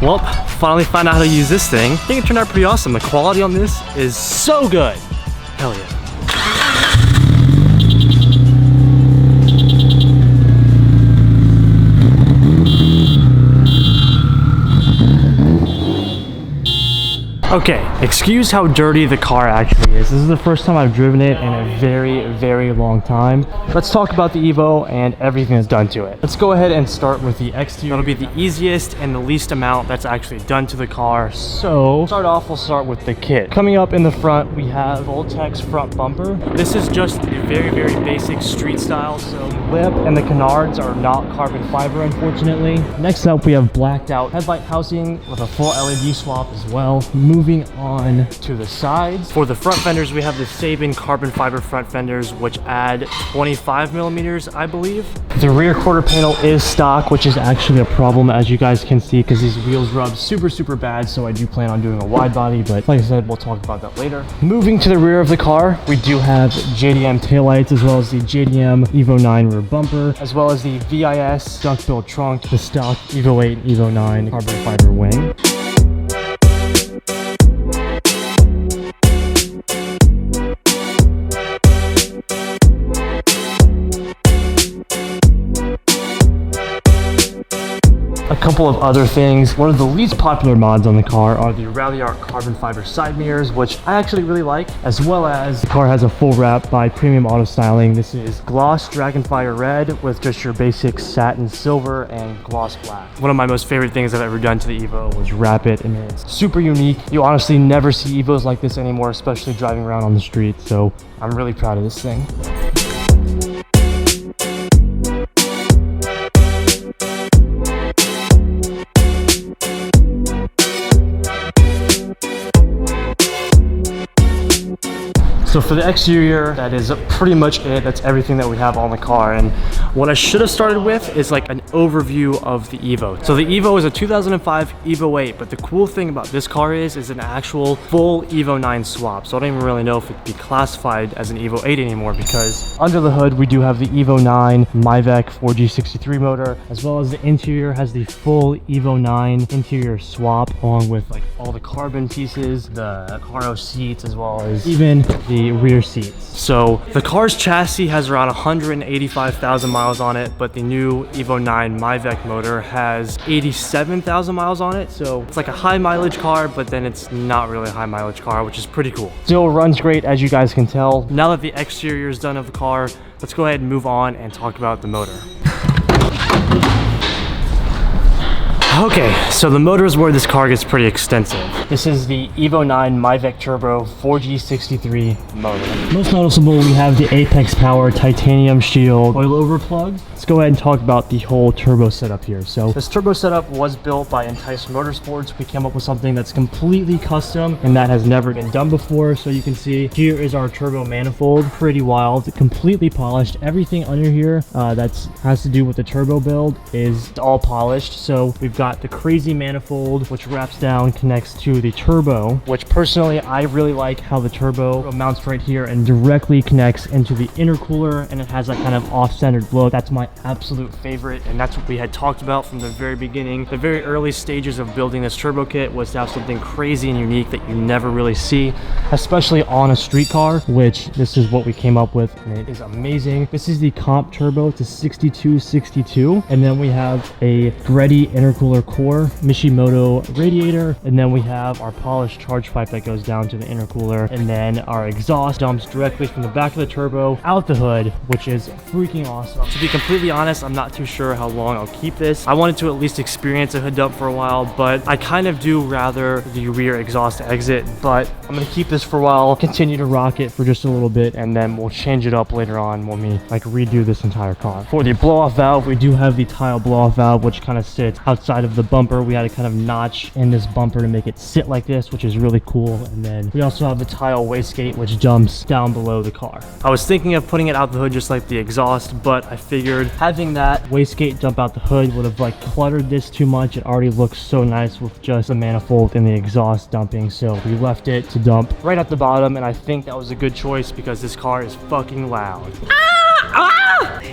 Well, finally found out how to use this thing. I think it turned out pretty awesome. The quality on this is so good. Hell yeah. Okay, excuse how dirty the car actually is. This is the first time I've driven it in a very, very long time. Let's talk about the Evo and everything that's done to it. Let's go ahead and start with the exterior. That'll be the easiest and the least amount that's actually done to the car. So, to start off, we'll start with the kit. Coming up in the front, we have Voltex front bumper. This is just a very, very basic street style. So, the lip and the canards are not carbon fiber, unfortunately. Next up, we have blacked out headlight housing with a full LED swap as well. Moving on to the sides. For the front fenders, we have the Seibon carbon fiber front fenders, which add 25 millimeters, I believe. The rear quarter panel is stock, which is actually a problem, as you guys can see, because these wheels rub super, super bad. So I do plan on doing a wide body, but like I said, we'll talk about that later. Moving to the rear of the car, we do have JDM taillights, as well as the JDM Evo VIII rear bumper, as well as the VIS Duckbill trunk, the stock Evo VIII, Evo IX carbon fiber wing. A couple of other things. One of the least popular mods on the car are the Rally Art carbon fiber side mirrors, which I actually really like, as well as the car has a full wrap by Premium Auto Styling. This is gloss Dragonfire red with just your basic satin silver and gloss black. One of my most favorite things I've ever done to the Evo was wrap it, and it's super unique. You honestly never see Evos like this anymore, especially driving around on the street, so I'm really proud of this thing. So for the exterior, that is pretty much it. That's everything that we have on the car. And what I should have started with is like an overview of the Evo. So the Evo is a 2005 Evo VIII, but the cool thing about this car is an actual full Evo IX swap. So I don't even really know if it'd be classified as an Evo VIII anymore, because under the hood, we do have the Evo IX Meister 4G63 motor, as well as the interior has the full Evo IX interior swap, along with like all the carbon pieces, the cargo seats, as well as even the rear seats. So the car's chassis has around 185,000 miles on it, but the new Evo IX Meister motor has 87,000 miles on it. So it's like a high mileage car, but then it's not really a high mileage car, which is pretty cool. Still runs great, as you guys can tell. Now that the exterior is done of the car, let's go ahead and move on and talk about the motor. Okay, so the motor is where this car gets pretty extensive. This is the Evo IX Meister Turbo 4G63 motor. Most noticeable, we have the Apex Power titanium shield coilover plug. Let's go ahead and talk about the whole turbo setup here. So this turbo setup was built by Enticed Motorsports. We came up with something that's completely custom and that has never been done before. So you can see here is our turbo manifold, pretty wild, completely polished. Everything under here that has to do with the turbo build is all polished. So we've got the crazy manifold, which wraps down, connects to the turbo, which personally I really like how the turbo mounts right here and directly connects into the intercooler, and it has that kind of off-centered look. That's my absolute favorite, and that's what we had talked about from the very beginning. The very early stages of building this turbo kit was to have something crazy and unique that you never really see, especially on a street car, which this is what we came up with, and it is amazing. This is the comp turbo to 6262, and then we have a Reddy intercooler core, Mishimoto radiator, and then we have our polished charge pipe that goes down to the intercooler, and then our exhaust dumps directly from the back of the turbo out the hood, which is freaking awesome. To be completely honest, I'm not too sure how long I'll keep this. I wanted to at least experience a hood dump for a while, but I kind of do rather the rear exhaust exit, but I'm gonna keep this for a while, continue to rock it for just a little bit, and then we'll change it up later on when we like redo this entire car. For the blow-off valve, we do have the tile blow-off valve, which kind of sits outside of the bumper. We had a kind of notch in this bumper to make it sit like this, which is really cool. And then we also have the tile wastegate, which jumps down below the car. I was thinking of putting it out the hood just like the exhaust, but I figured having that wastegate jump out the hood would have like cluttered this too much. It already looks so nice with just the manifold and the exhaust dumping, so we left it to dump right at the bottom, and I think that was a good choice because this car is fucking loud.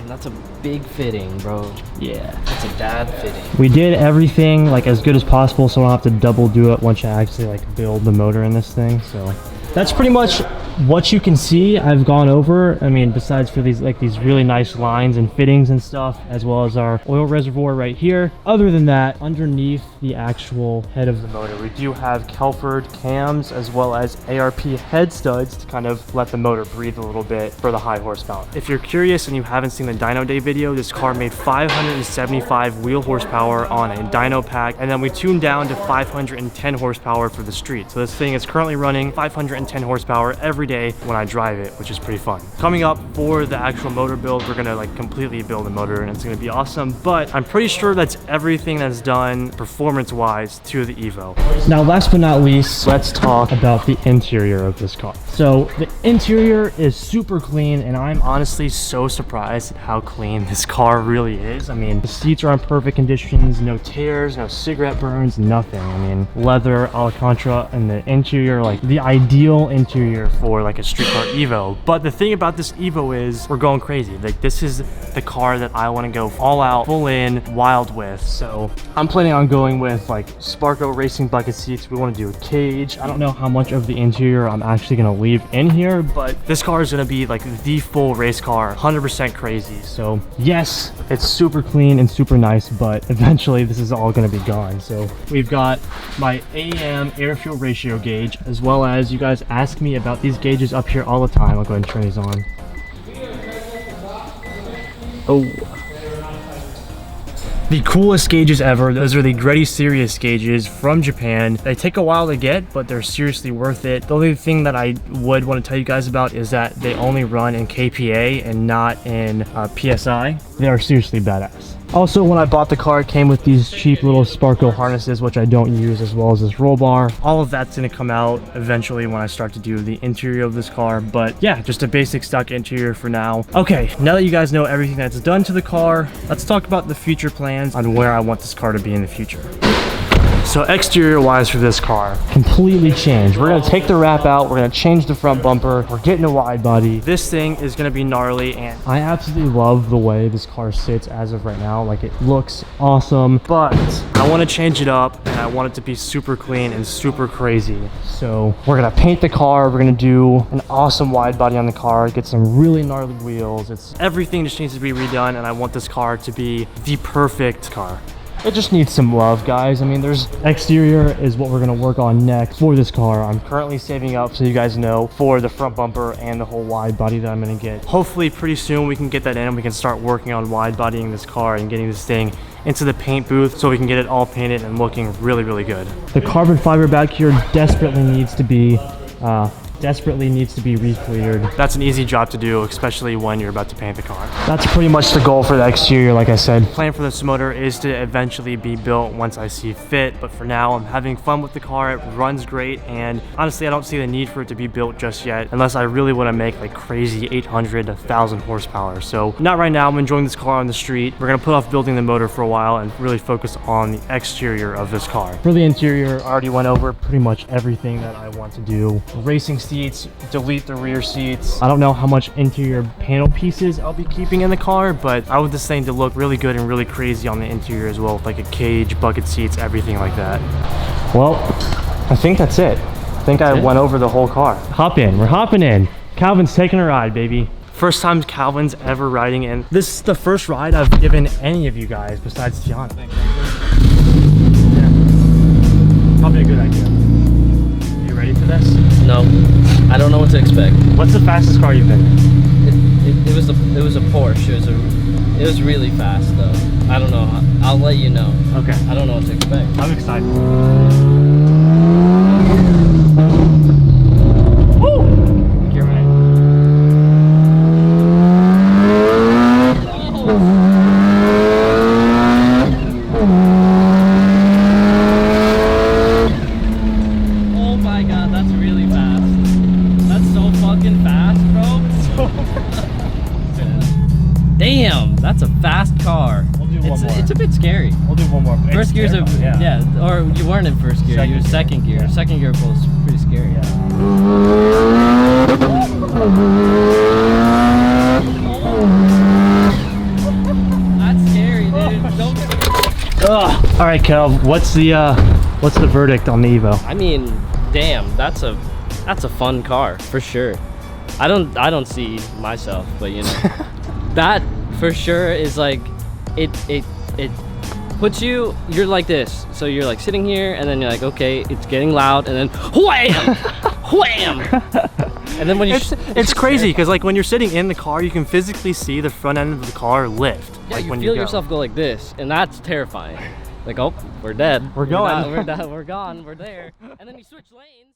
Damn, that's a big fitting, bro. Yeah. That's a bad fitting. We did everything like as good as possible, so I don't have to double do it once I actually like build the motor in this thing. So that's pretty much what you can see. I've gone over, I mean, besides for these like these really nice lines and fittings and stuff, as well as our oil reservoir right here. Other than that, underneath the actual head of the motor, we do have Kelford cams as well as ARP head studs to kind of let the motor breathe a little bit for the high horsepower. If you're curious and you haven't seen the dyno day video, this car made 575 wheel horsepower on a dyno pack, and then we tuned down to 510 horsepower for the street. So this thing is currently running 510 horsepower every day when I drive it, which is pretty fun. Coming up for the actual motor build, we're gonna like completely build a motor and it's gonna be awesome, but I'm pretty sure that's everything that's done performance-wise to the Evo. Now, last but not least, let's talk about the interior of this car. So the interior is super clean, and I'm honestly so surprised at how clean this car really is. I mean, the seats are in perfect conditions, no tears, no cigarette burns, nothing. I mean, leather, Alcantara, and the interior, like the ideal interior for like a street car Evo. But the thing about this Evo is we're going crazy. Like, this is the car that I want to go all out, full in, wild with. So I'm planning on going with like Sparco racing bucket seats. We want to do a cage. I don't know how much of the interior I'm actually going to leave in here, but this car is going to be like the full race car, 100% crazy. So yes, it's super clean and super nice, but eventually this is all going to be gone. So we've got my AM air fuel ratio gauge, as well as, you guys ask me about these gauges up here all the time. I'll go ahead and turn these on. Oh, the coolest gauges ever. Those are the Greddy Sirius gauges from Japan. They take a while to get, but they're seriously worth it. The only thing that I would want to tell you guys about is that they only run in KPA and not in PSI. They are seriously badass. Also, when I bought the car, it came with these cheap little Sparco harnesses, which I don't use, as well as this roll bar. All of that's going to come out eventually when I start to do the interior of this car. But yeah, just a basic stock interior for now. Okay, now that you guys know everything that's done to the car, let's talk about the future plans on where I want this car to be in the future. So exterior wise for this car, completely changed. We're gonna take the wrap out, we're gonna change the front bumper, we're getting a wide body. This thing is gonna be gnarly, and I absolutely love the way this car sits as of right now. Like, it looks awesome, but I wanna change it up, and I want it to be super clean and super crazy. So we're gonna paint the car, we're gonna do an awesome wide body on the car, get some really gnarly wheels. Everything just needs to be redone, and I want this car to be the perfect car. It just needs some love, guys. I mean, exterior is what we're gonna work on next for this car. I'm currently saving up, so you guys know, for the front bumper and the whole wide body that I'm gonna get. Hopefully pretty soon we can get that in and we can start working on wide bodying this car and getting this thing into the paint booth so we can get it all painted and looking really, really good. The carbon fiber back here desperately needs to be re-cleared. That's an easy job to do, especially when you're about to paint the car. That's pretty much the goal for the exterior, like I said. The plan for this motor is to eventually be built once I see fit, but for now I'm having fun with the car. It runs great, and honestly I don't see the need for it to be built just yet unless I really want to make like crazy 800 to 1000 horsepower. So not right now. I'm enjoying this car on the street. We're gonna put off building the motor for a while and really focus on the exterior of this car. For the interior, I already went over pretty much everything that I want to do. Racing seats, delete the rear seats. I don't know how much interior panel pieces I'll be keeping in the car, but I want this thing to look really good and really crazy on the interior as well, with like a cage, bucket seats, everything like that. Well, I think that's it. I think I went over the whole car. Hop in, we're hopping in. Calvin's taking a ride, baby. First time Calvin's ever riding in. This is the first ride I've given any of you guys besides Tiana. Yeah. Probably a good idea. You ready for this? No, I don't know what to expect. What's the fastest car you've been in? It was a Porsche. It was really fast though. I don't know. I'll let you know. Okay. I don't know what to expect. I'm excited. Woo! Get ready. Oh my god, that's really fast. That's so fucking fast, bro. Damn, that's a fast car. We'll do one more. It's a bit scary. We'll do one more. First gear's yeah, or you weren't in first gear. You were second gear. Yeah. Second gear was pretty scary. Yeah. All right, Kel, what's the verdict on the Evo? I mean, damn, that's a fun car for sure. I don't see myself, but you know, that for sure is like, it puts you're like this. So you're like sitting here, and then you're like, okay, it's getting loud, and then wham, wham. And then when you it's crazy because like when you're sitting in the car, you can physically see the front end of the car lift. Yeah, like you when feel go. yourself go like this, and that's terrifying. Like, oh, we're dead. We're going. We're gone. We're there. And then you switch lanes.